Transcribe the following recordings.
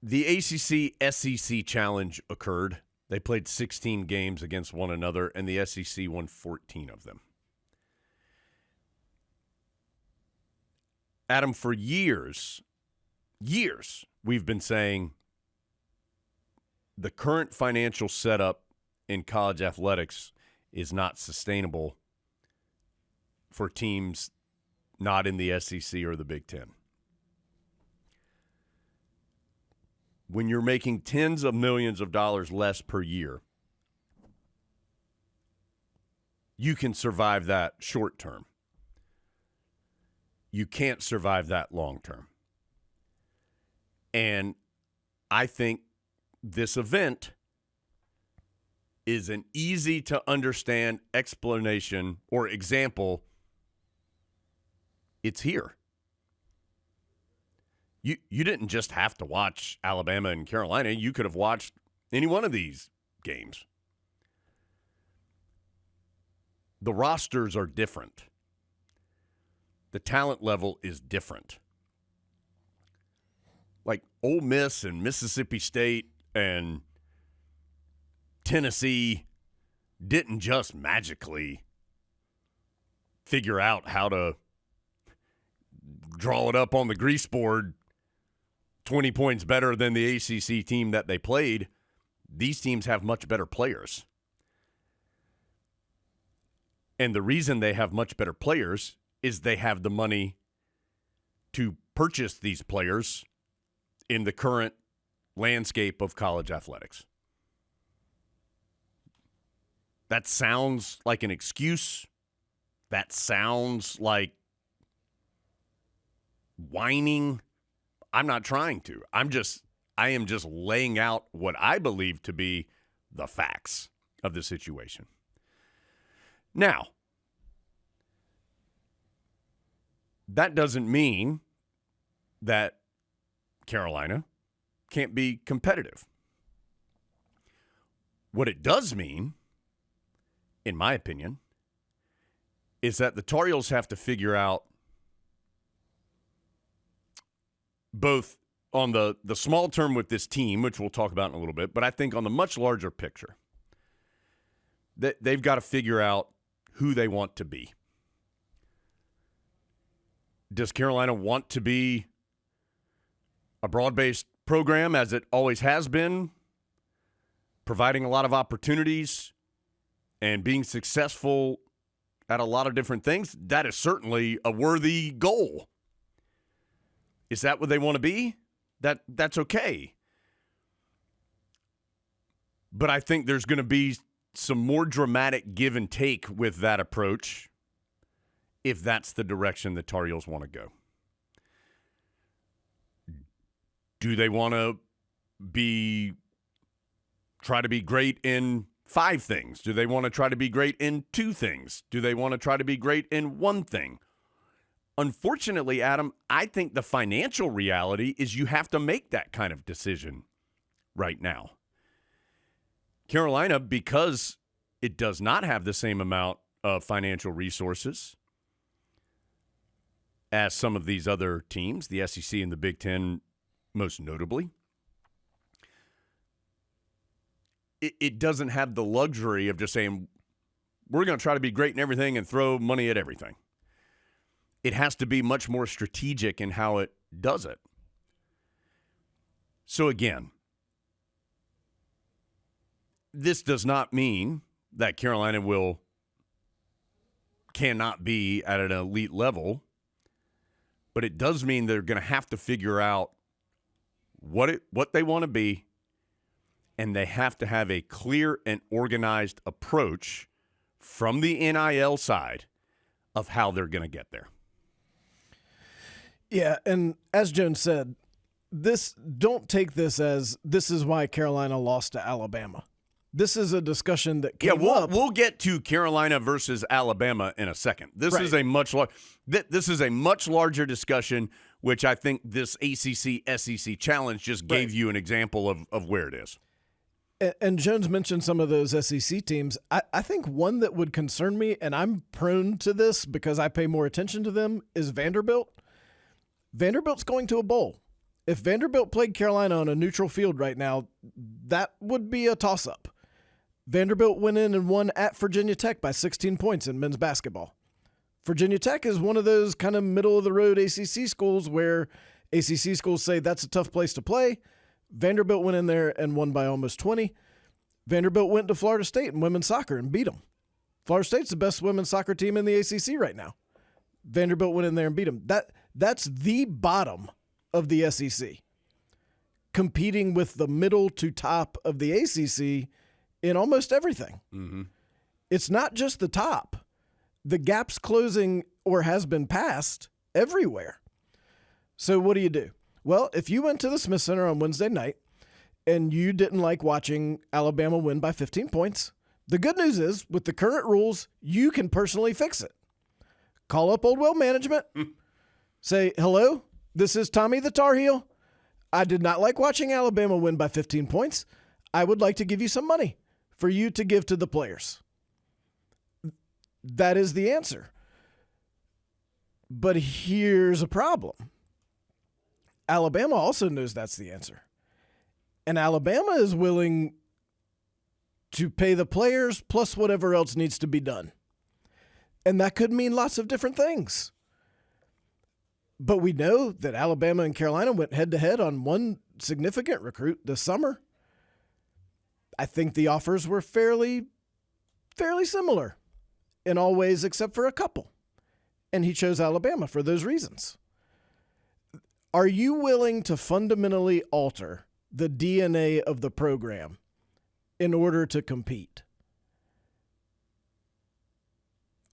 The ACC SEC Challenge occurred. They played 16 games against one another, and the SEC won 14 of them. Adam, for years, we've been saying the current financial setup in college athletics is not sustainable for teams not in the SEC or the Big Ten. When you're making tens of millions of dollars less per year, you can survive that short term. You can't survive that long term. And I think this event is an easy to understand explanation or example. It's here. You didn't just have to watch Alabama and Carolina. You could have watched any one of these games. The rosters are different. The talent level is different. Like Ole Miss and Mississippi State and Tennessee didn't just magically figure out how to draw it up on the grease board 20 points better than the ACC team that they played. These teams have much better players. And the reason they have much better players is they have the money to purchase these players in the current landscape of college athletics. That sounds like an excuse. That sounds like whining. I'm not trying to. I am just laying out what I believe to be the facts of the situation. Now, that doesn't mean that Carolina can't be competitive. What it does mean, in my opinion, is that the Tar Heels have to figure out both on the small term with this team, which we'll talk about in a little bit, but I think on the much larger picture, that they've got to figure out who they want to be. Does Carolina want to be a broad-based program as it always has been, providing a lot of opportunities and being successful at a lot of different things? That is certainly a worthy goal. Is that what they want to be? That's okay. But I think there's going to be some more dramatic give and take with that approach if that's the direction the Tar Heels want to go. Do they want to try to be great in 5 things? Do they want to try to be great in 2 things? Do they want to try to be great in 1 thing? Unfortunately, Adam, I think the financial reality is you have to make that kind of decision right now. Carolina, because it does not have the same amount of financial resources as some of these other teams, the SEC and the Big Ten most notably, it doesn't have the luxury of just saying, we're going to try to be great in everything and throw money at everything. It has to be much more strategic in how it does it. So again, this does not mean that Carolina cannot be at an elite level, but it does mean they're going to have to figure out what they want to be, and they have to have a clear and organized approach from the NIL side of how they're going to get there. Yeah, and as Jones said, don't take this as this is why Carolina lost to Alabama. This is a discussion that came up. We'll get to Carolina versus Alabama in a second. This is a much larger discussion, which I think this ACC SEC challenge just gave you an example of where it is. And Jones mentioned some of those SEC teams. I think one that would concern me, and I'm prone to this because I pay more attention to them, is Vanderbilt. Vanderbilt's going to a bowl. If Vanderbilt played Carolina on a neutral field right now, that would be a toss-up. Vanderbilt went in and won at Virginia Tech by 16 points in men's basketball. Virginia Tech is one of those kind of middle-of-the-road ACC schools where ACC schools say that's a tough place to play. Vanderbilt went in there and won by almost 20. Vanderbilt went to Florida State in women's soccer and beat them. Florida State's the best women's soccer team in the ACC right now. Vanderbilt went in there and beat them. That's the bottom of the SEC, competing with the middle to top of the ACC in almost everything. Mm-hmm. It's not just the top. The gap's closing or has been passed everywhere. So what do? Well, if you went to the Smith Center on Wednesday night and you didn't like watching Alabama win by 15 points, the good news is, with the current rules, you can personally fix it. Call up Old Well Management. Say, hello, this is Tommy the Tar Heel. I did not like watching Alabama win by 15 points. I would like to give you some money for you to give to the players. That is the answer. But here's a problem. Alabama also knows that's the answer. And Alabama is willing to pay the players plus whatever else needs to be done. And that could mean lots of different things. But we know that Alabama and Carolina went head-to-head on one significant recruit this summer. I think the offers were fairly similar in all ways except for a couple. And he chose Alabama for those reasons. Are you willing to fundamentally alter the DNA of the program in order to compete?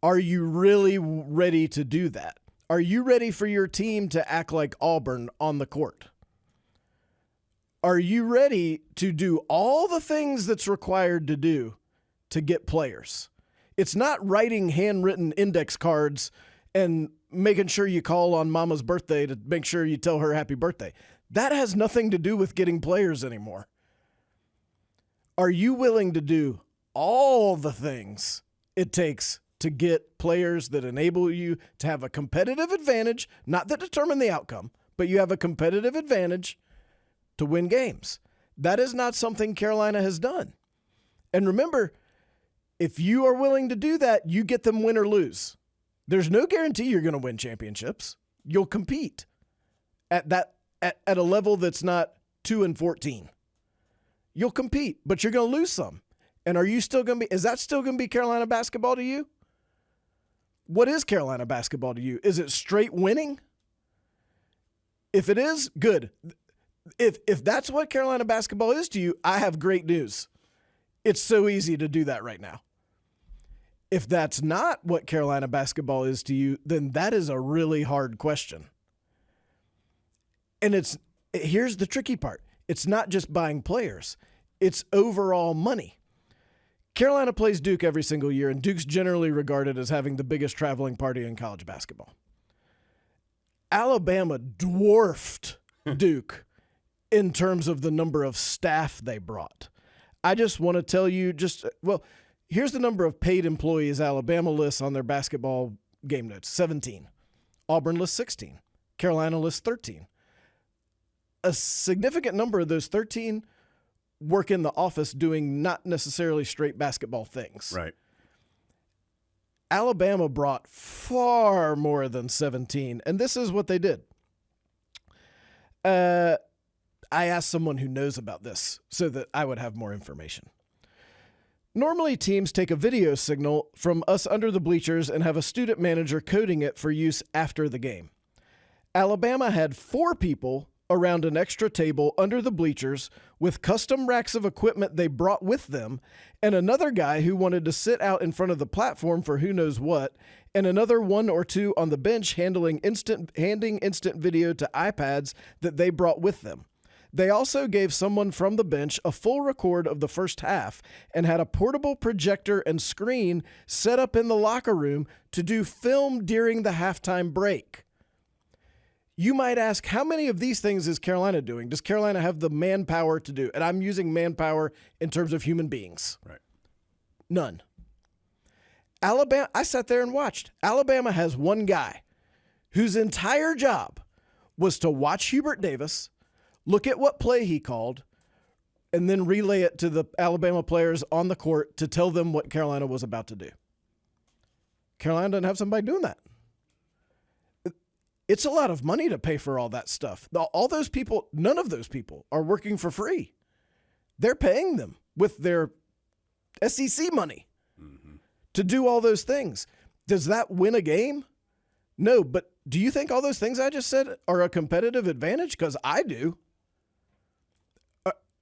Are you really ready to do that? Are you ready for your team to act like Auburn on the court? Are you ready to do all the things that's required to do to get players? It's not writing handwritten index cards and making sure you call on mama's birthday to make sure you tell her happy birthday. That has nothing to do with getting players anymore. Are you willing to do all the things it takes to get players that enable you to have a competitive advantage, not that determine the outcome, but you have a competitive advantage to win games? That is not something Carolina has done. And remember, if you are willing to do that, you get them win or lose. There's no guarantee you're going to win championships. You'll compete at a level that's not 2-14. You'll compete, but you're going to lose some. And are you still going to be, is that still going to be Carolina basketball to you? What is Carolina basketball to you? Is it straight winning? If it is, good. If that's what Carolina basketball is to you, I have great news. It's so easy to do that right now. If that's not what Carolina basketball is to you, then that is a really hard question. And here's the tricky part. It's not just buying players. It's overall money. Carolina plays Duke every single year, and Duke's generally regarded as having the biggest traveling party in college basketball. Alabama dwarfed Duke in terms of the number of staff they brought. I just want to tell you here's the number of paid employees Alabama lists on their basketball game notes, 17. Auburn lists 16. Carolina lists 13. A significant number of those 13 work in the office doing not necessarily straight basketball things. Right. Alabama brought far more than 17, and this is what they did. I asked someone who knows about this so that I would have more information. Normally, teams take a video signal from us under the bleachers and have a student manager coding it for use after the game. Alabama had 4 people around an extra table under the bleachers with custom racks of equipment they brought with them, and another guy who wanted to sit out in front of the platform for who knows what, and another 1 or 2 on the bench handing instant video to iPads that they brought with them. They also gave someone from the bench a full record of the first half and had a portable projector and screen set up in the locker room to do film during the halftime break. You might ask, how many of these things is Carolina doing? Does Carolina have the manpower to do? And I'm using manpower in terms of human beings. Right. None. Alabama, I sat there and watched. Alabama has one guy whose entire job was to watch Hubert Davis, look at what play he called, and then relay it to the Alabama players on the court to tell them what Carolina was about to do. Carolina doesn't have somebody doing that. It's a lot of money to pay for all that stuff. All those people, none of those people are working for free. They're paying them with their SEC money to do all those things. Does that win a game? No, but do you think all those things I just said are a competitive advantage? Because I do.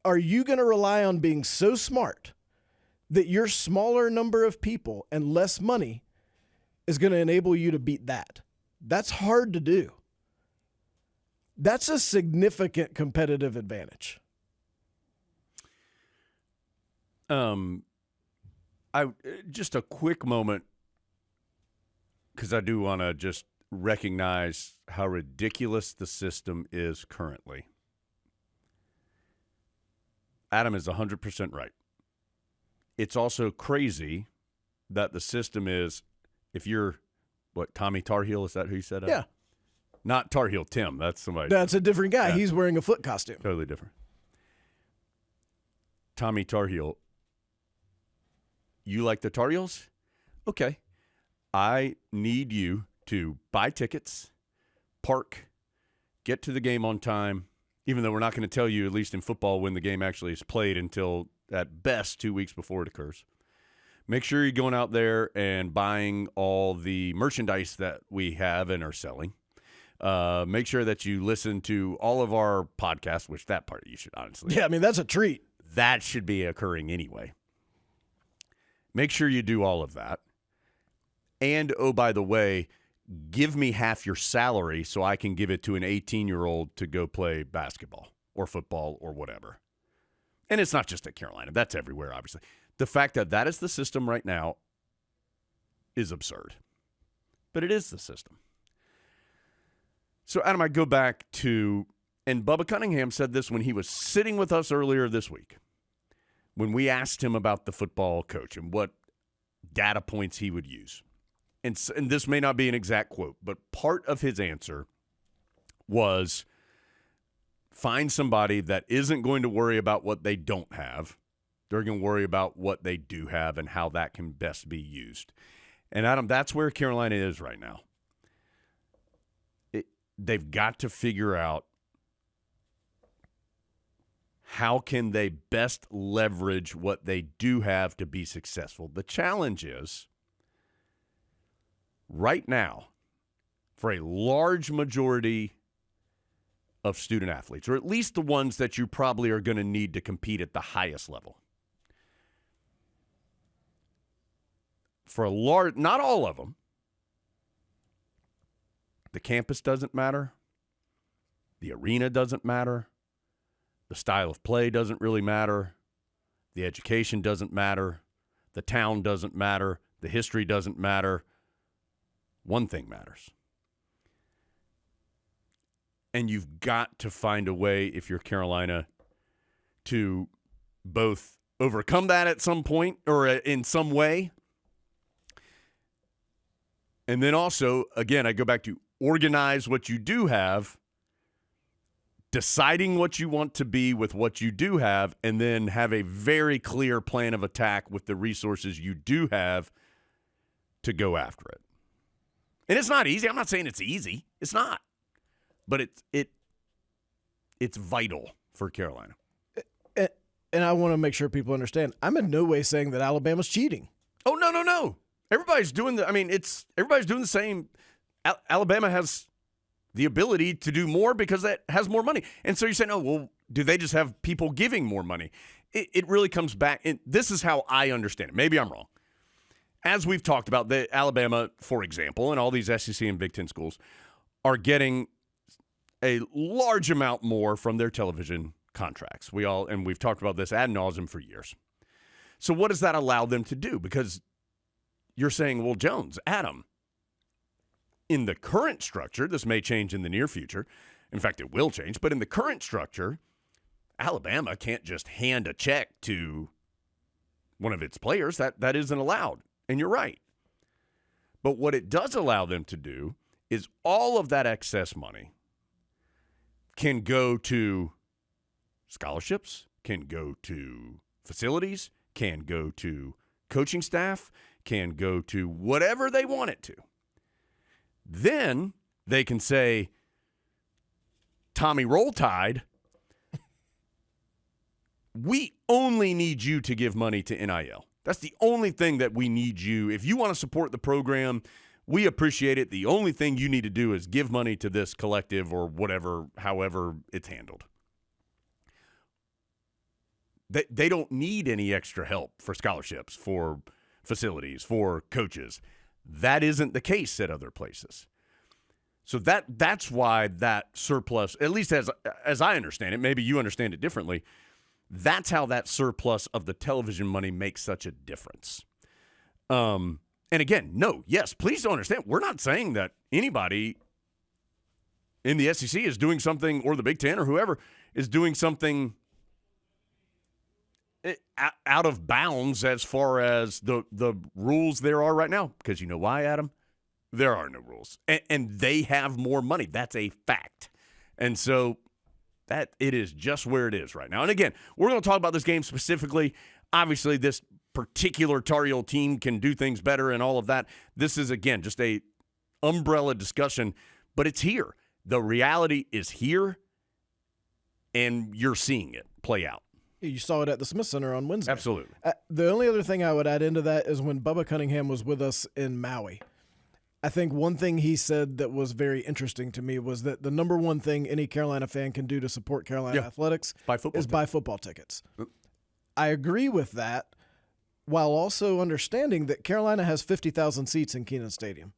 Are you going to rely on being so smart that your smaller number of people and less money is going to enable you to beat that? That's hard to do. That's a significant competitive advantage. Just a quick moment, because I do want to just recognize how ridiculous the system is currently. Adam is 100% right. It's also crazy that the system is, if you're, Tommy Tar Heel, is that who you said? Yeah. Not Tar Heel Tim. That's somebody. That's a different guy. Yeah. He's wearing a foot costume. Totally different. Tommy Tar Heel. You like the Tar Heels? Okay. I need you to buy tickets, park, get to the game on time, even though we're not going to tell you, at least in football, when the game actually is played until at best 2 weeks before it occurs. Make sure you're going out there and buying all the merchandise that we have and are selling. Make sure that you listen to all of our podcasts, which that part you should honestly. Yeah, I mean, that's a treat. That should be occurring anyway. Make sure you do all of that. And, oh, by the way, give me half your salary so I can give it to an 18-year-old to go play basketball or football or whatever. And it's not just at Carolina. That's everywhere, obviously. The fact that that is the system right now is absurd. But it is the system. So, Adam, I go back to, and Bubba Cunningham said this when he was sitting with us earlier this week, when we asked him about the football coach and what data points he would use. And this may not be an exact quote, but part of his answer was find somebody that isn't going to worry about what they don't have. They're going to worry about what they do have and how that can best be used. And, Adam, that's where Carolina is right now. They've got to figure out how can they best leverage what they do have to be successful. The challenge is, right now, for a large majority of student athletes, or at least the ones that you probably are going to need to compete at the highest level, for a large, not all of them, the campus doesn't matter, the arena doesn't matter, the style of play doesn't really matter, the education doesn't matter, the town doesn't matter, the history doesn't matter. One thing matters. And you've got to find a way, if you're Carolina, to both overcome that at some point or in some way. And then also, again, I go back to organize what you do have, deciding what you want to be with what you do have, and then have a very clear plan of attack with the resources you do have to go after it. And it's not easy. I'm not saying it's easy. It's not. But it's vital for Carolina. And I want to make sure people understand, I'm in no way saying that Alabama's cheating. Oh, no. Everybody's doing everybody's doing the same. Alabama has the ability to do more because it has more money. And so you're saying, oh, well, do they just have people giving more money? It really comes back. And this is how I understand it. Maybe I'm wrong. As we've talked about, the Alabama, for example, and all these SEC and Big Ten schools are getting a large amount more from their television contracts. We've talked about this ad nauseum for years. So what does that allow them to do? Because you're saying, well, Jones, Adam, in the current structure, this may change in the near future. In fact, it will change. But in the current structure, Alabama can't just hand a check to one of its players. That isn't allowed. And you're right. But what it does allow them to do is all of that excess money can go to scholarships, can go to facilities, can go to coaching staff, can go to whatever they want it to. Then they can say, Tommy Roll Tide, we only need you to give money to NIL. That's the only thing that we need you. If you want to support the program, we appreciate it. The only thing you need to do is give money to this collective or whatever, however it's handled. They don't need any extra help for scholarships, for facilities, for coaches. That isn't the case at other places. So that's why that surplus, at least as I understand it, maybe you understand it differently, that's how that surplus of the television money makes such a difference. And again, yes, please don't understand. We're not saying that anybody in the SEC is doing something, or the Big Ten or whoever is doing something out of bounds as far as the rules there are right now. Because you know why, Adam? There are no rules. And they have more money. That's a fact. And so that it is just where it is right now. And again, we're going to talk about this game specifically. Obviously, this particular Tar Heel team can do things better and all of that. This is, again, just a umbrella discussion, but it's here. The reality is here, and you're seeing it play out. You saw it at the Smith Center on Wednesday. Absolutely. The only other thing I would add into that is when Bubba Cunningham was with us in Maui, I think one thing he said that was very interesting to me was that the number one thing any Carolina fan can do to support Carolina athletics is buy football tickets. I agree with that, while also understanding that Carolina has 50,000 seats in Kenan Stadium.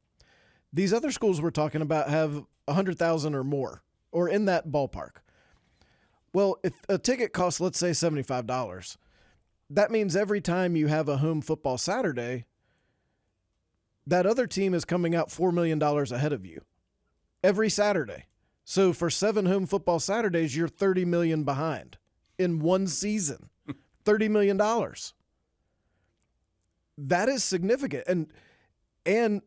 These other schools we're talking about have 100,000 or more, or in that ballpark. Well, if a ticket costs, let's say, $75, that means every time you have a home football Saturday, that other team is coming out $4 million ahead of you every Saturday. So for 7 home football Saturdays, you're $30 million behind in one season. $30 million. That is significant. And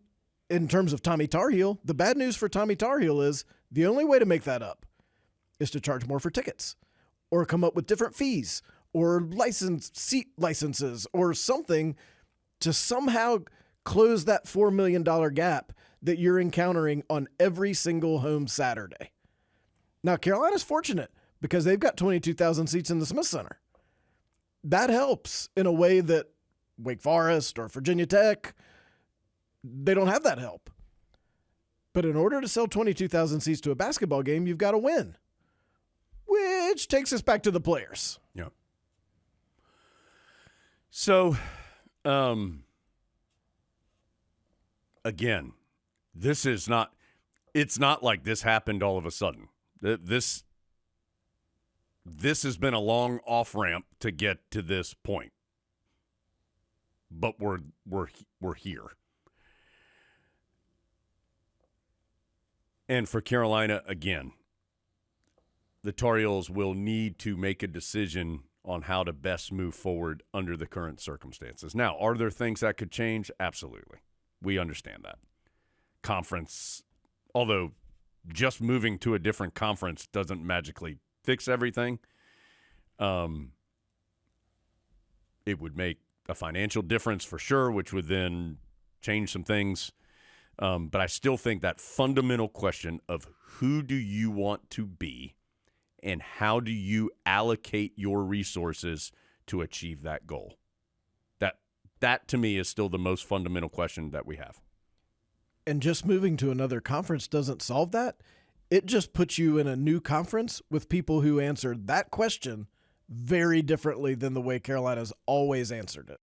in terms of Tommy Tar Heel, the bad news for Tommy Tar Heel is the only way to make that up is to charge more for tickets or come up with different fees or seat licenses or something to somehow close that $4 million gap that you're encountering on every single home Saturday. Now, Carolina's fortunate because they've got 22,000 seats in the Smith Center. That helps in a way that Wake Forest or Virginia Tech, they don't have that help. But in order to sell 22,000 seats to a basketball game, you've got to win, which takes us back to the players. Yeah. So, again, it's not like this happened all of a sudden. This has been a long off-ramp to get to this point. But we're here. And for Carolina, again, the Tar Heels will need to make a decision on how to best move forward under the current circumstances. Now, are there things that could change? Absolutely. We understand that. Conference, although just moving to a different conference doesn't magically fix everything. It would make a financial difference for sure, which would then change some things. But I still think that fundamental question of who do you want to be and how do you allocate your resources to achieve that goal? That to me is still the most fundamental question that we have. And just moving to another conference doesn't solve that. It just puts you in a new conference with people who answered that question very differently than the way Carolina's always answered it.